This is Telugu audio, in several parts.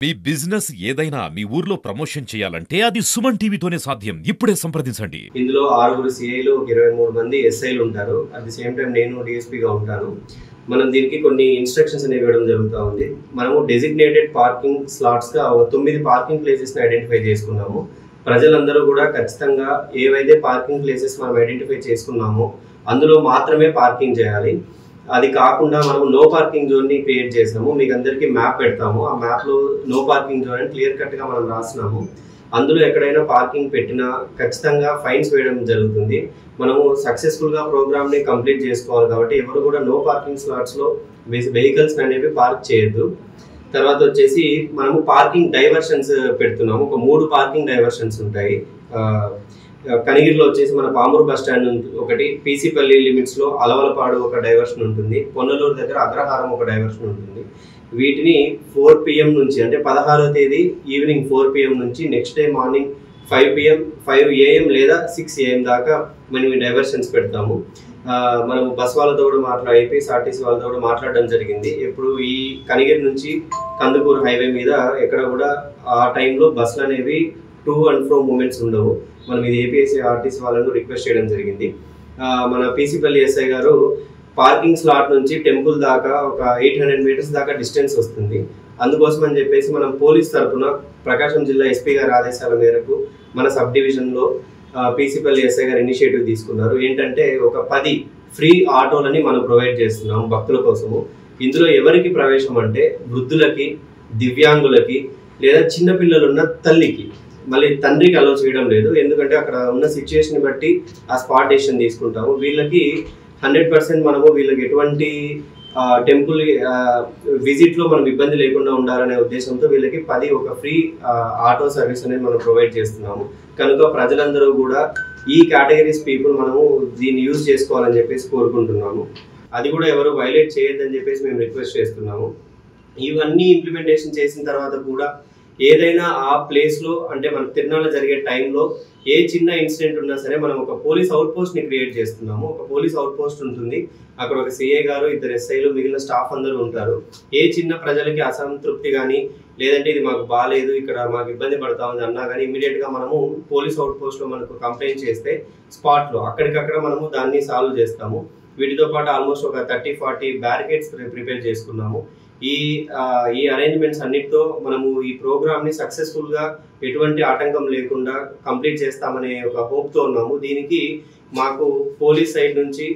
మీ బిజినెస్ ఏదైనా మీ ఊర్లో ప్రమోషన్ చేయాలంటే అది సుమన్ టీవీతోనే సాధ్యం. ఇప్పుడే సంప్రదించండి. ఇందులో 6 సిఐలు 23 మంది ఎస్ఐలు ఉంటారు. అట్ ది సేమ్ టైం నేను డిఎస్పీగా ఉంటాను. మనం దీనికి కొన్ని ఇన్స్ట్రక్షన్స్ అనేవి ఇవ్వడం జరుగుతూ ఉంది. మనము డెసిగ్నేటెడ్ పార్కింగ్ స్లాట్స్గా 9 పార్కింగ్ ప్లేసెస్ని ఐడెంటిఫై చేసుకున్నాము. ప్రజలందరూ కూడా ఖచ్చితంగా ఏవైతే పార్కింగ్ ప్లేసెస్ మనం ఐడెంటిఫై చేసుకున్నామో అందులో మాత్రమే పార్కింగ్ చేయాలి. అది కాకుండా మనం నో పార్కింగ్ జోన్ని క్రియేట్ చేసాము. మీకు అందరికీ మ్యాప్ పెడతాము. ఆ మ్యాప్లో నో పార్కింగ్ జోన్ అని క్లియర్ కట్గా మనం రాసినాము. అందులో ఎక్కడైనా పార్కింగ్ పెట్టినా ఖచ్చితంగా ఫైన్స్ వేయడం జరుగుతుంది. మనము సక్సెస్ఫుల్గా ప్రోగ్రామ్ని కంప్లీట్ చేసుకోవాలి కాబట్టి ఎవరు కూడా నో పార్కింగ్ స్లాట్స్లో వెహికల్స్ అనేవి పార్క్ చేయొద్దు. తర్వాత వచ్చేసి మనము పార్కింగ్ డైవర్షన్స్ పెడుతున్నాము. ఒక 3 పార్కింగ్ డైవర్షన్స్ ఉంటాయి. కనిగిరిలో వచ్చేసి మన పామూరు బస్ స్టాండ్ ఒకటి, పీసీపల్లి లిమిట్స్లో అలవలపాడు ఒక డైవర్షన్ ఉంటుంది, పొన్నలూరు దగ్గర అగ్రహారం ఒక డైవర్షన్ ఉంటుంది. వీటిని 4 PM నుంచి అంటే 16వ తేదీ ఈవినింగ్ 4 PM నుంచి నెక్స్ట్ డే మార్నింగ్ 5 AM లేదా 6 AM దాకా మనం ఈ డైవర్షన్స్ పెడతాము. మనం బస్ వాళ్ళతో కూడా ఏపీఎస్ఆర్టీసీ వాళ్ళతో కూడా మాట్లాడడం జరిగింది. ఇప్పుడు ఈ కనిగిరి నుంచి కందుకూరు హైవే మీద ఎక్కడ కూడా ఆ టైంలో బస్సులు అనేవి టు అండ్ ఫ్రో మూమెంట్స్ ఉండవు. మనం ఇది ఏపీఎస్ఆర్టీసీ వాళ్ళను రిక్వెస్ట్ చేయడం జరిగింది. మన పీసీపల్లి ఎస్ఐ గారు పార్కింగ్ స్లాట్ నుంచి టెంపుల్ దాకా ఒక 800 మీటర్స్ దాకా డిస్టెన్స్ వస్తుంది. అందుకోసం అని చెప్పేసి మనం పోలీస్ తరఫున ప్రకాశం జిల్లా ఎస్పీ గారి ఆదేశాల మేరకు మన సబ్ డివిజన్లో పీసీపల్లి ఎస్ఐ గారు ఇనిషియేటివ్ తీసుకున్నారు. ఏంటంటే ఒక 10 ఫ్రీ ఆటోలని మనం ప్రొవైడ్ చేస్తున్నాం భక్తుల కోసము. ఇందులో ఎవరికి ప్రవేశం అంటే వృద్ధులకి, దివ్యాంగులకి లేదా చిన్నపిల్లలున్న తల్లికి, మళ్ళీ తండ్రికి అలౌ చేయడం లేదు. ఎందుకంటే అక్కడ ఉన్న సిచ్యుయేషన్ బట్టి ఆ స్పాట్ డెసిషన్ తీసుకుంటాము. వీళ్ళకి 100% మనము వీళ్ళకి ఎటువంటి టెంపుల్ విజిట్లో మనం ఇబ్బంది లేకుండా ఉండాలనే ఉద్దేశంతో వీళ్ళకి 10 ఒక ఫ్రీ ఆటో సర్వీస్ అనేది మనం ప్రొవైడ్ చేస్తున్నాము. కనుక ప్రజలందరూ కూడా ఈ కేటగిరీస్ పీపుల్ మనము దీన్ని యూజ్ చేసుకోవాలని చెప్పేసి కోరుకుంటున్నాము. అది కూడా ఎవరు వైలేట్ చేయొద్దని చెప్పేసి మేము రిక్వెస్ట్ చేస్తున్నాము. ఇవన్నీ ఇంప్లిమెంటేషన్ చేసిన తర్వాత కూడా ఏదైనా ఆ ప్లేస్లో అంటే మన తిరునాళ్ళ జరిగే టైంలో ఏ చిన్న ఇన్సిడెంట్ ఉన్నా సరే మనం ఒక పోలీస్ అవుట్ పోస్ట్ని క్రియేట్ చేస్తున్నాము. ఒక పోలీస్ అవుట్ పోస్ట్ ఉంటుంది. అక్కడ ఒక సిఐ గారు, 2 ఎస్ఐలు, మిగిలిన స్టాఫ్ అందరూ ఉంటారు. ఏ చిన్న ప్రజలకి అసంతృప్తి కానీ లేదంటే ఇది మాకు బాగాలేదు, ఇక్కడ మాకు ఇబ్బంది పడతా ఉంది అన్నా కానీ ఇమీడియట్గా మనము పోలీస్ అవుట్ పోస్ట్లో మనకు కంప్లైంట్ చేస్తే స్పాట్లో అక్కడికక్కడ మనము దాన్ని సాల్వ్ చేస్తాము. వీటితో పాటు ఆల్మోస్ట్ ఒక 30-40 బ్యారికేడ్స్ ప్రిపేర్ చేసుకున్నాము. ఈ అరేంజ్మెంట్స్ అన్నిటితో మనము ఈ ప్రోగ్రామ్ని సక్సెస్ఫుల్గా ఎటువంటి ఆటంకం లేకుండా కంప్లీట్ చేస్తామనే ఒక హోప్తో ఉన్నాము. దీనికి మాకు పోలీస్ సైడ్ నుంచి,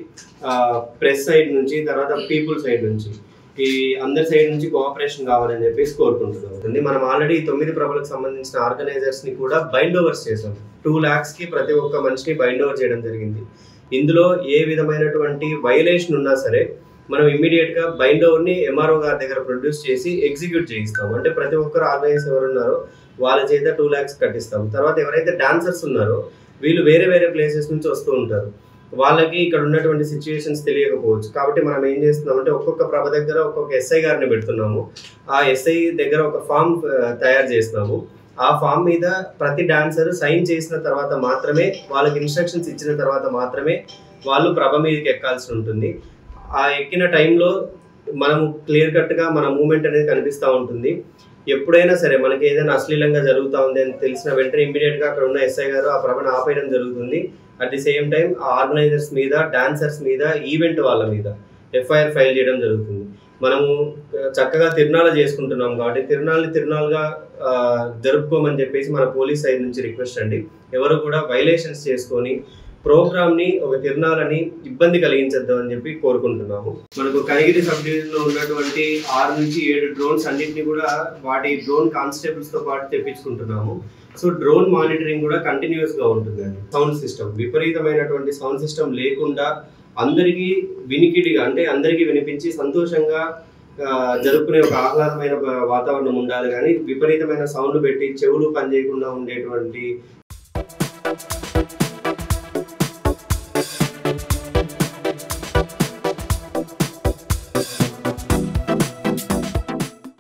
ప్రెస్ సైడ్ నుంచి, తర్వాత పీపుల్ సైడ్ నుంచి, ఈ అందరి సైడ్ నుంచి కోఆపరేషన్ కావాలని చెప్పేసి కోరుకుంటున్నాం. మనం ఆల్రెడీ 9 ప్రభలకు సంబంధించిన ఆర్గనైజర్స్ని కూడా బైండ్ ఓవర్స్ చేసాం. 2 lakhsకి ప్రతి ఒక్క మనిషిని బైండ్ ఓవర్ చేయడం జరిగింది. ఇందులో ఏ విధమైనటువంటి వైలేషన్ ఉన్నా సరే మనం ఇమ్మీడియట్గా బైండ్ ఓవర్ని ఎంఆర్ఓ గారి దగ్గర ప్రొడ్యూస్ చేసి ఎగ్జిక్యూట్ చేయిస్తాము. అంటే ప్రతి ఒక్కరు ఆర్గనైజర్స్ ఎవరున్నారో వాళ్ళ చేత 2 lakhs కట్టిస్తాము. తర్వాత ఎవరైతే డాన్సర్స్ ఉన్నారో వీళ్ళు వేరే ప్లేసెస్ నుంచి వస్తూ ఉంటారు. వాళ్ళకి ఇక్కడ ఉన్నటువంటి సిచ్యువేషన్స్ తెలియకపోవచ్చు. కాబట్టి మనం ఏం చేస్తున్నామంటే ఒక్కొక్క ప్రభ దగ్గర ఒక్కొక్క ఎస్ఐ గారిని పెడుతున్నాము. ఆ ఎస్ఐ దగ్గర ఒక ఫామ్ తయారు చేస్తున్నాము. ఆ ఫామ్ మీద ప్రతి డాన్సర్ సైన్ చేసిన తర్వాత మాత్రమే, వాళ్ళకి ఇన్స్ట్రక్షన్స్ ఇచ్చిన తర్వాత మాత్రమే వాళ్ళు ప్రభ మీదకి ఎక్కాల్సి ఉంటుంది. ఆ ఎక్కిన టైంలో మనము క్లియర్ కట్గా మన మూమెంట్ అనేది కనిపిస్తూ ఉంటుంది. ఎప్పుడైనా సరే మనకి ఏదైనా అశ్లీలంగా జరుగుతూ ఉంది అని తెలిసిన వెంటనే ఇమ్మీడియట్గా అక్కడ ఉన్న ఎస్ఐ గారు ఆ ప్రభను ఆపేయడం జరుగుతుంది. అట్ ది సేమ్ టైం ఆ ఆర్గనైజర్స్ మీద, డాన్సర్స్ మీద, ఈవెంట్ వాళ్ళ మీద FIR ఫైల్ చేయడం జరుగుతుంది. మనము చక్కగా తిరునాళ్ళ చేసుకుంటున్నాం కాబట్టి తిరునాళ్ళుగా జరుపుకోమని చెప్పేసి మన పోలీస్ సైడ్ నుంచి రిక్వెస్ట్ అండి. ఎవరు కూడా వైలేషన్స్ చేసుకొని ప్రోగ్రామ్ని ఒక తిరునాళ్ళని ఇబ్బంది కలిగించద్దు అని చెప్పి కోరుకుంటున్నాము. మనకు కనిగిరి సబ్ డివిజన్లో ఉన్నటువంటి 6 నుంచి 7 డ్రోన్స్ అన్నింటినీ కూడా వాటి డ్రోన్ కానిస్టేబుల్స్తో పాటు తెప్పించుకుంటున్నాము. సో డ్రోన్ మానిటరింగ్ కూడా కంటిన్యూస్గా ఉంటుందండి. సౌండ్ సిస్టమ్, విపరీతమైనటువంటి సౌండ్ సిస్టమ్ లేకుండా అందరికీ వినికిడిగా అంటే అందరికీ వినిపించి సంతోషంగా జరుపుకునే ఒక ఆహ్లాదమైన వాతావరణం ఉండాలి. కానీ విపరీతమైన సౌండ్ పెట్టి చెవులు పనిచేయకుండా ఉండేటువంటి